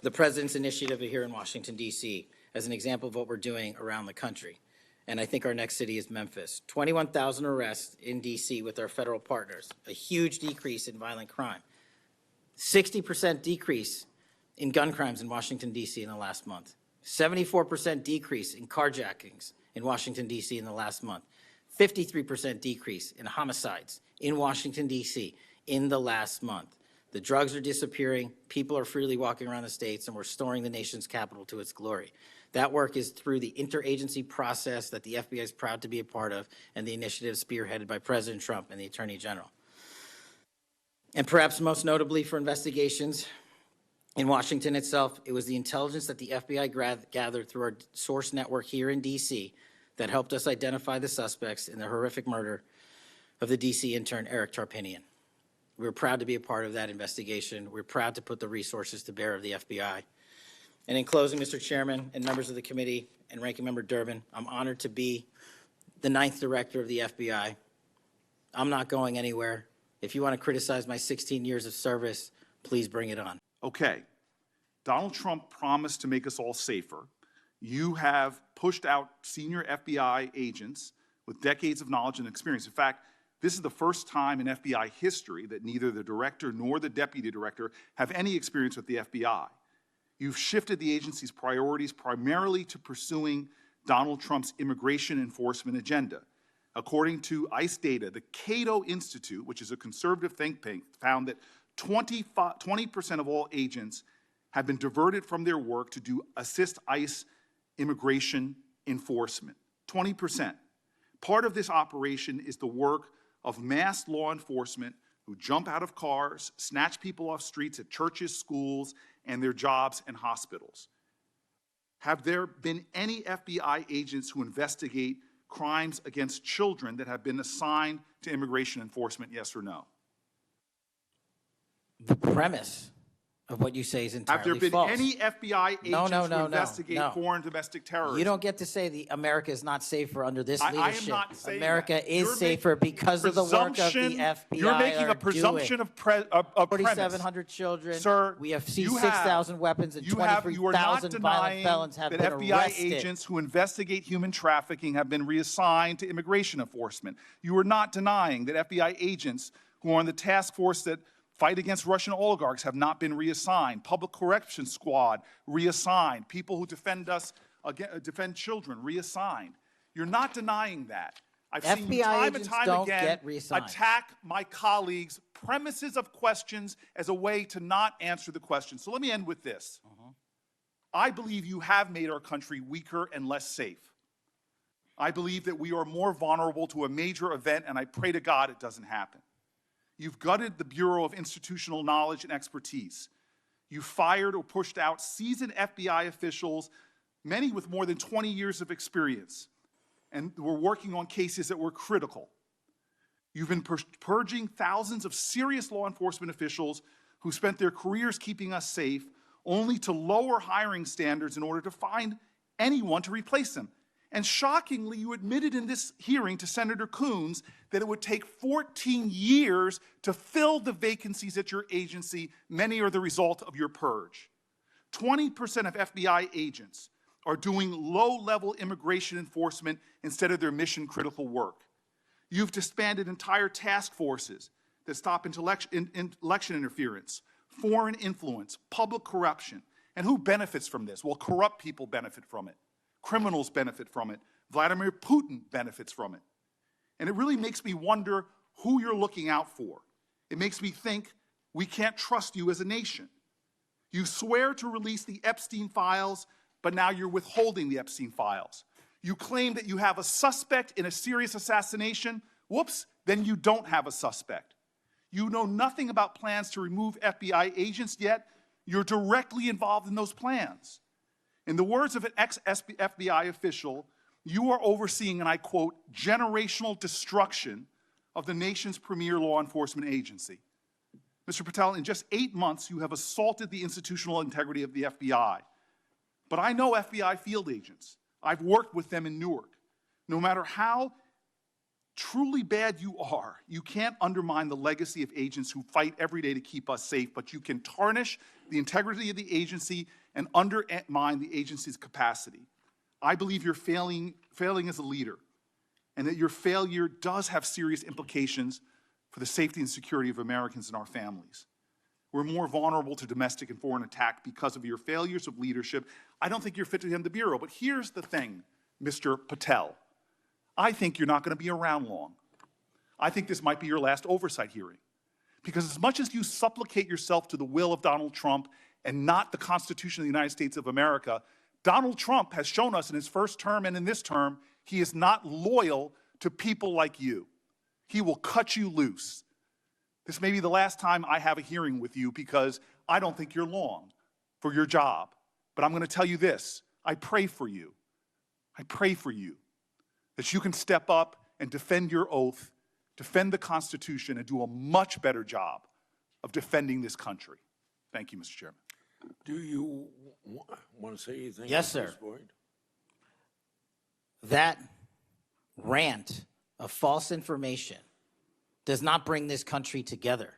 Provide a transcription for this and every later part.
the president's initiative here in Washington, D.C., as an example of what we're doing around the country. And I think our next city is Memphis. 21,000 arrests in D.C. with our federal partners, a huge decrease in violent crime. 60% decrease in gun crimes in Washington, D.C. in the last month. 74% decrease in carjackings in Washington, D.C. in the last month. 53% decrease in homicides in Washington, D.C. in the last month. The drugs are disappearing, people are freely walking around the states, and we're restoring the nation's capital to its glory. That work is through the interagency process that the FBI is proud to be a part of, and the initiative spearheaded by President Trump and the Attorney General. And perhaps most notably for investigations in Washington itself, it was the intelligence that the FBI gathered through our source network here in D.C. that helped us identify the suspects in the horrific murder of the D.C. intern Eric Tarpinian. We're proud to be a part of that investigation. We're proud to put the resources to bear of the FBI. And in closing, Mr. Chairman and members of the committee and Ranking Member Durbin, I'm honored to be the 9th director of the FBI. I'm not going anywhere. If you want to criticize my 16 years of service, please bring it on. Okay, Donald Trump promised to make us all safer. You have pushed out senior FBI agents with decades of knowledge and experience. In fact, this is the first time in FBI history that neither the director nor the deputy director have any experience with the FBI. You've shifted the agency's priorities primarily to pursuing Donald Trump's immigration enforcement agenda. According to ICE data, the Cato Institute, which is a conservative think tank, found that 20% of all agents have been diverted from their work to assist ICE immigration enforcement. 20%. Part of this operation is the work of mass law enforcement who jump out of cars, snatch people off streets at churches, schools, and their jobs and hospitals. Have there been any FBI agents who investigate crimes against children that have been assigned to immigration enforcement, yes or no? The premise of what you say is entirely false. Have there been any FBI agents who investigate foreign domestic terrorism? You don't get to say America is not safer under this leadership. I am not saying America is safer because of the work of the FBI. You're making a presumption of premise. 4,700 children. Sir, we have seized 6,000 weapons and 23,000 violent felons have been arrested. That FBI agents who investigate human trafficking have been reassigned to immigration enforcement. You are not denying that FBI agents who are on the task force that fight against Russian oligarchs have not been reassigned. Public Corrections Squad, reassigned. People who defend children, reassigned. You're not denying that. I've seen you time and time again attack my colleagues' premises of questions as a way to not answer the question. So let me end with this. I believe you have made our country weaker and less safe. I believe that we are more vulnerable to a major event, and I pray to God it doesn't happen. You've gutted the Bureau of Institutional Knowledge and Expertise. You fired or pushed out seasoned FBI officials, many with more than 20 years of experience, and were working on cases that were critical. You've been purging thousands of serious law enforcement officials who spent their careers keeping us safe, only to lower hiring standards in order to find anyone to replace them. And shockingly, you admitted in this hearing to Senator Coons that it would take 14 years to fill the vacancies at your agency. Many are the result of your purge. 20% of FBI agents are doing low-level immigration enforcement instead of their mission-critical work. You've disbanded entire task forces that stop election interference, foreign influence, public corruption. And who benefits from this? Well, corrupt people benefit from it. Criminals benefit from it. Vladimir Putin benefits from it. And it really makes me wonder who you're looking out for. It makes me think we can't trust you as a nation. You swear to release the Epstein files, but now you're withholding the Epstein files. You claim that you have a suspect in a serious assassination. Whoops, then you don't have a suspect. You know nothing about plans to remove FBI agents, yet you're directly involved in those plans. In the words of an ex-FBI official, you are overseeing, and I quote, generational destruction of the nation's premier law enforcement agency. Mr. Patel, in just 8 months, you have assaulted the institutional integrity of the FBI. But I know FBI field agents. I've worked with them in Newark. No matter how truly bad you are, you can't undermine the legacy of agents who fight every day to keep us safe, but you can tarnish the integrity of the agency and undermine the agency's capacity. I believe you're failing as a leader, and that your failure does have serious implications for the safety and security of Americans and our families. We're more vulnerable to domestic and foreign attack because of your failures of leadership. I don't think you're fit to hand the Bureau, but here's the thing, Mr. Patel. I think you're not going to be around long. I think this might be your last oversight hearing. Because as much as you supplicate yourself to the will of Donald Trump and not the Constitution of the United States of America, Donald Trump has shown us in his first term and in this term, he is not loyal to people like you. He will cut you loose. This may be the last time I have a hearing with you because I don't think you're long for your job. But I'm going to tell you this, I pray for you. I pray for you that you can step up and defend your oath, defend the Constitution, and do a much better job of defending this country. Thank you, Mr. Chairman. Do you want to say anything? Yes, at this sir. point? That rant of false information does not bring this country together.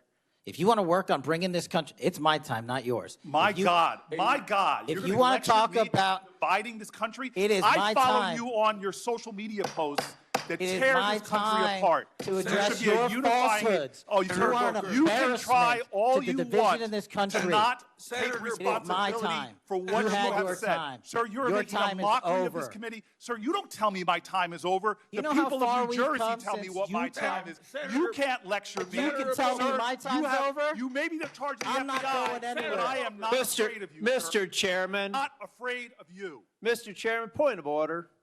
If you want to work on bringing this country, it's my time, not yours. My God. If You're you gonna want to lecture talk me about dividing this country, it is I my follow time. you on your social media posts that It is tear my this country time apart. to There address should be a your unifying- falsehoods. Oh, You Senator are an Booker, you can try embarrassment all to the you division want in this to country. not Senator, take it is my responsibility time. for what You you had have your said. time. Sir, you're Your making a time is mockery of this over. committee. Sir, you don't tell me my time is over. You The know how people far of New we've Jersey come tell me since what my Utah? time is. Senator, You can't lecture me. You can tell me Sir, my time's you have- over? You may be in charge of the I'm not FBI, going anywhere. but I am not afraid of you, sir. Mr. Chairman, Not afraid of you. Mr. Chairman, point of order.